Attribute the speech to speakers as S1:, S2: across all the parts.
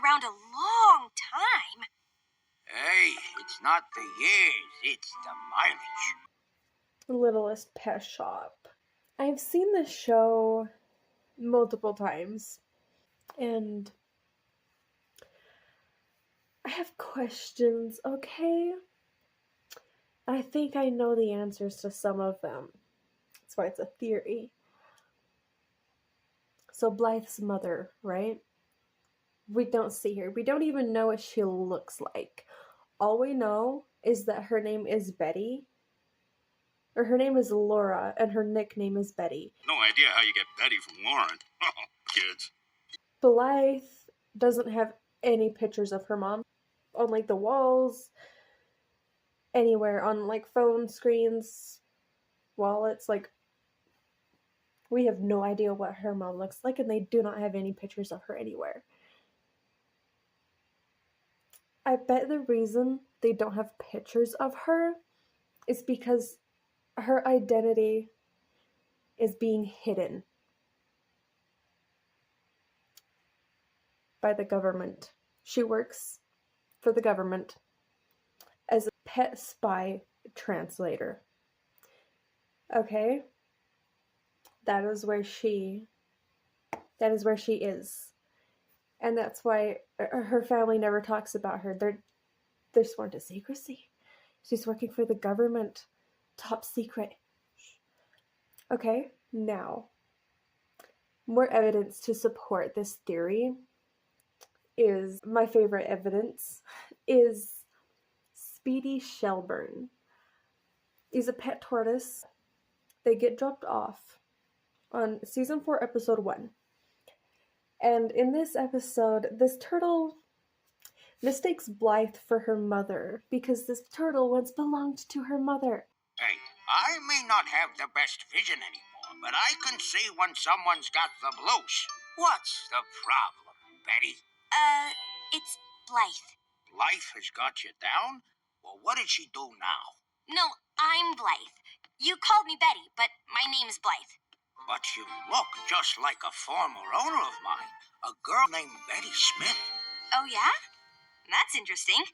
S1: around a long time.
S2: Hey, it's not the years, it's the mileage.
S3: Littlest Pet Shop. I've seen this show multiple times, and I have questions, okay? I think I know the answers to some of them. That's why it's a theory. So Blythe's mother, right? We don't see her. We don't even know what she looks like. All we know is that her name is Betty. Or her name is Laura, and her nickname is Betty.
S2: No idea how you get Betty from Lauren. Kids.
S3: Blythe doesn't have any pictures of her mom on, like, the walls, anywhere, on, like, phone screens, wallets, like, we have no idea what her mom looks like, and they do not have any pictures of her anywhere. I bet the reason they don't have pictures of her is because her identity is being hidden by the government. She works for the government as a pet spy translator. Okay? That is where she is. And that's why her family never talks about her. They're sworn to secrecy. She's working for the government. Top secret. Okay, now, more evidence to support this theory is, my favorite evidence is Speedy Shelburne. He's a pet tortoise. They get dropped off on season 4, episode 1. And in this episode, this turtle mistakes Blythe for her mother because this turtle once belonged to her mother.
S2: Hey, I may not have the best vision anymore, but I can see when someone's got the blues. What's the problem, Betty?
S1: It's Blythe.
S2: Life has got you down? Well, what did she do now?
S1: No, I'm Blythe. You called me Betty, but my name's Blythe.
S2: But you look just like a former owner of mine, a girl named Betty Smith.
S1: Oh, yeah? That's interesting.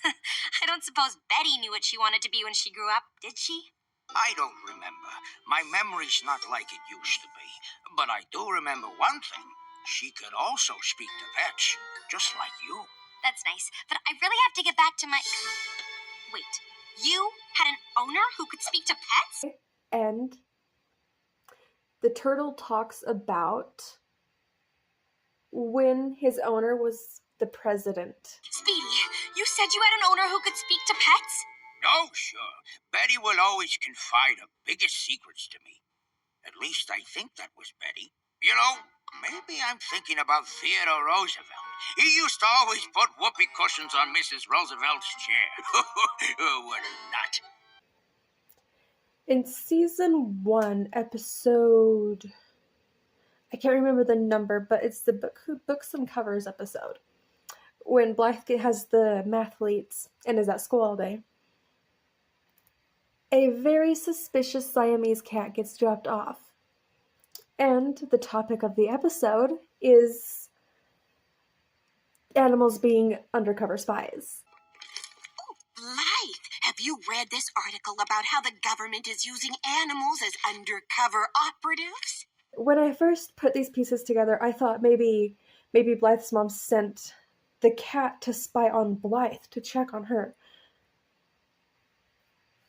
S1: I don't suppose Betty knew what she wanted to be when she grew up, did she?
S2: I don't remember. My memory's not like it used to be. But I do remember one thing. She could also speak to pets, just like you.
S1: That's nice, but I really have to get back to my... Wait, you had an owner who could speak to pets?
S3: And the turtle talks about when his owner was the president.
S1: Speedy, you said you had an owner who could speak to pets?
S2: Oh, sure. Betty will always confide her biggest secrets to me. At least I think that was Betty. You know, maybe I'm thinking about Theodore Roosevelt. He used to always put whoopee cushions on Mrs. Roosevelt's chair. Oh, what a nut.
S3: In season 1, episode... I can't remember the number, but it's the books and covers episode. When Blythe has the mathletes and is at school all day. A very suspicious Siamese cat gets dropped off. And the topic of the episode is animals being undercover spies.
S1: Oh, Blythe, have you read this article about how the government is using animals as undercover operatives?
S3: When I first put these pieces together, I thought maybe Blythe's mom sent the cat to spy on Blythe, to check on her.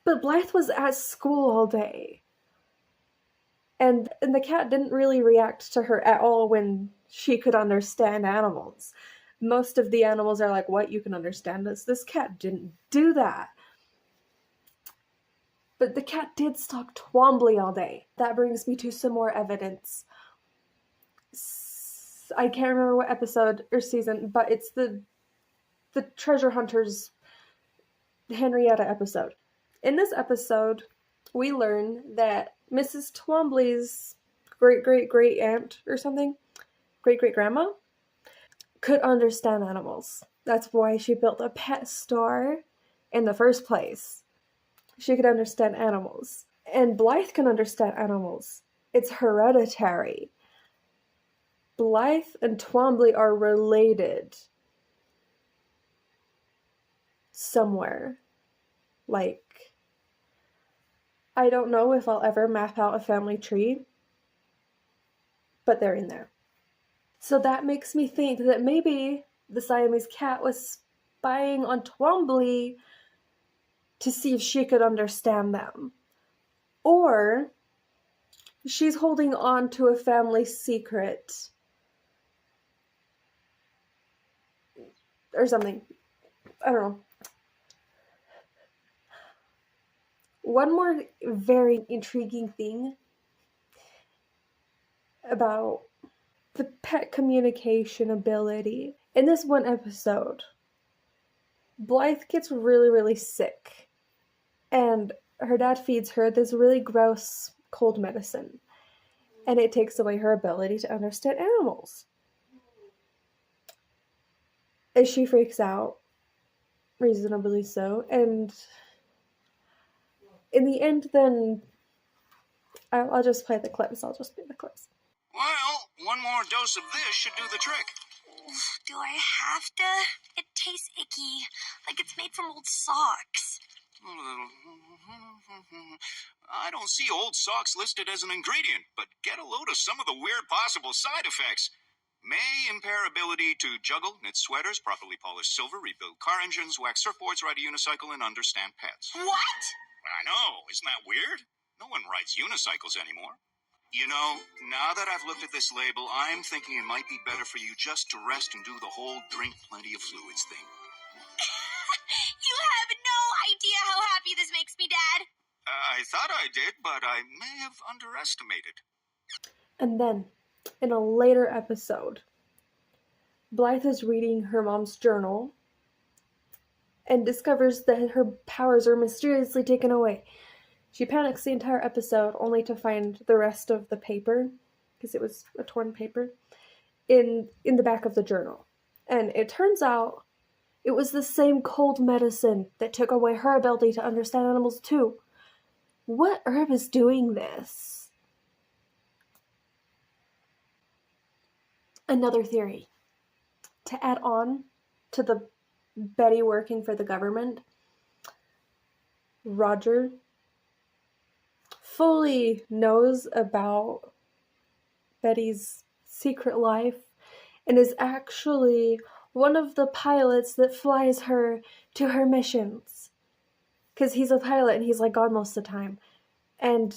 S3: But Blythe was at school all day. And the cat didn't really react to her at all when she could understand animals. Most of the animals are like, what, you can understand this? This cat didn't do that. But the cat did stalk Twombly all day. That brings me to some more evidence. I can't remember what episode or season, but it's the Treasure Hunters Henrietta episode. In this episode, we learn that Mrs. Twombly's great-great-great aunt or something, great-great-grandma, could understand animals. That's why she built a pet store in the first place. She could understand animals. And Blythe can understand animals. It's hereditary. Blythe and Twombly are related somewhere. Like, I don't know if I'll ever map out a family tree, but they're in there. So that makes me think that maybe the Siamese cat was spying on Twombly to see if she could understand them. Or she's holding on to a family secret or something. I don't know. One more very intriguing thing about the pet communication ability. In this one episode, Blythe gets really, really sick, and her dad feeds her this really gross cold medicine, and it takes away her ability to understand animals. And she freaks out, reasonably so, and in the end, then I'll just play the clips. I'll just play the clips.
S4: Well, one more dose of this should do the trick.
S1: Do I have to? It tastes icky, like it's made from old socks.
S4: I don't see old socks listed as an ingredient, but get a load of some of the weird possible side effects. May impair ability to juggle, knit sweaters, properly polish silver, rebuild car engines, wax surfboards, ride a unicycle, and understand pets.
S1: What?
S4: I know, isn't that weird? No one rides unicycles anymore. You know, now that I've looked at this label, I'm thinking it might be better for you just to rest and do the whole drink plenty of fluids thing.
S1: You have no idea how happy this makes me, Dad.
S4: I thought I did, but I may have underestimated.
S3: And then, in a later episode, Blythe is reading her mom's journal and discovers that her powers are mysteriously taken away. She panics the entire episode only to find the rest of the paper, because it was a torn paper, in the back of the journal. And it turns out it was the same cold medicine that took away her ability to understand animals too. What herb is doing this? Another theory. To add on to the Betty working for the government, Roger fully knows about Betty's secret life and is actually one of the pilots that flies her to her missions. Because he's a pilot and he's like God most of the time. And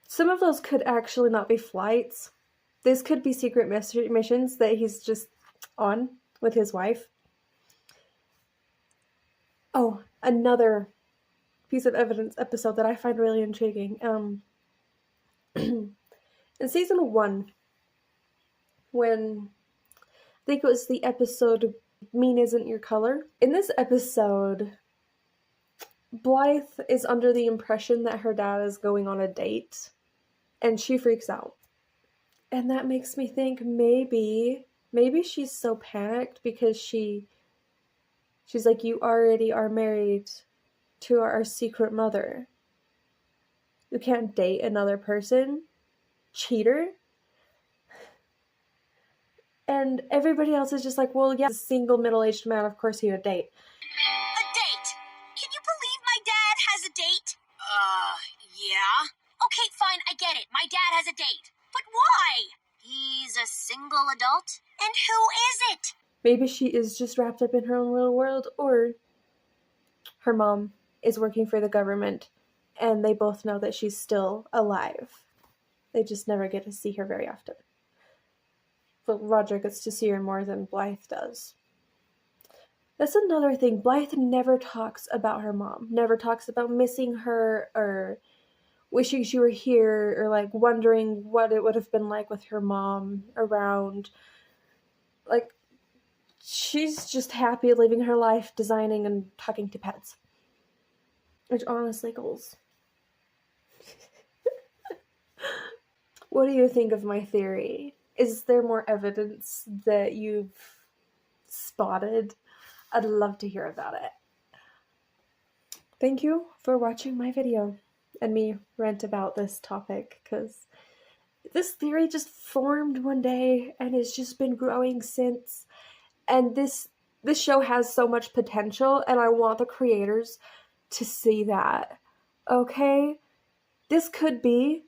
S3: some of those could actually not be flights. This could be secret missions that he's just on with his wife. Oh, another piece of evidence episode that I find really intriguing. In season 1, when I think it was the episode Mean Isn't Your Color. In this episode, Blythe is under the impression that her dad is going on a date, and she freaks out. And that makes me think maybe she's so panicked because she's like, you already are married to our secret mother. You can't date another person. Cheater. And everybody else is just like, well, yeah, a single middle-aged man, of course he would date.
S1: A date? Can you believe my dad has a date? Yeah. Okay, fine, I get it. My dad has a date. But why? He's a single adult? And who is it?
S3: Maybe she is just wrapped up in her own little world, or her mom is working for the government, and they both know that she's still alive. They just never get to see her very often. But Roger gets to see her more than Blythe does. That's another thing. Blythe never talks about her mom. Never talks about missing her or wishing she were here or like wondering what it would have been like with her mom around. Like, she's just happy living her life, designing and talking to pets. Which honestly goals. What do you think of my theory? Is there more evidence that you've spotted? I'd love to hear about it. Thank you for watching my video and me rant about this topic, because this theory just formed one day and it's just been growing since. And this show has so much potential, and I want the creators to see that. Okay? This could be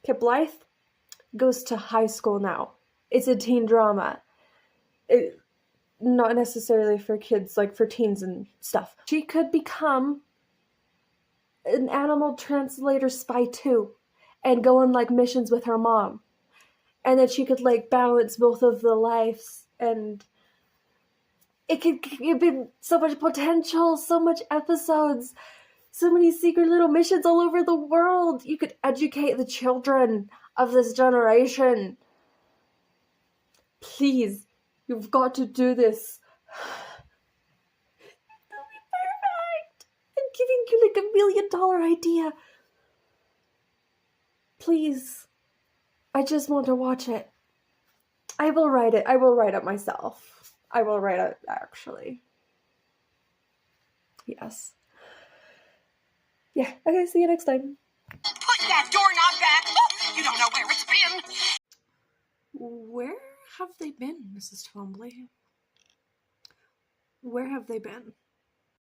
S3: Kip Blythe goes to high school now. It's a teen drama. Not necessarily for kids, like for teens and stuff. She could become an animal translator spy too, and go on like missions with her mom. And then she could like balance both of the lives, and it could be so much potential, so much episodes, so many secret little missions all over the world. You could educate the children of this generation. Please, you've got to do this. That'll be perfect. I'm giving you like $1 million idea. Please. I just want to watch it. I will write it. I will write it myself. I will write it, actually. Yes. Yeah, okay, see you next time.
S1: Put that doorknob back! You don't know where it's been!
S3: Where have they been, Mrs. Twombly? Where have they been?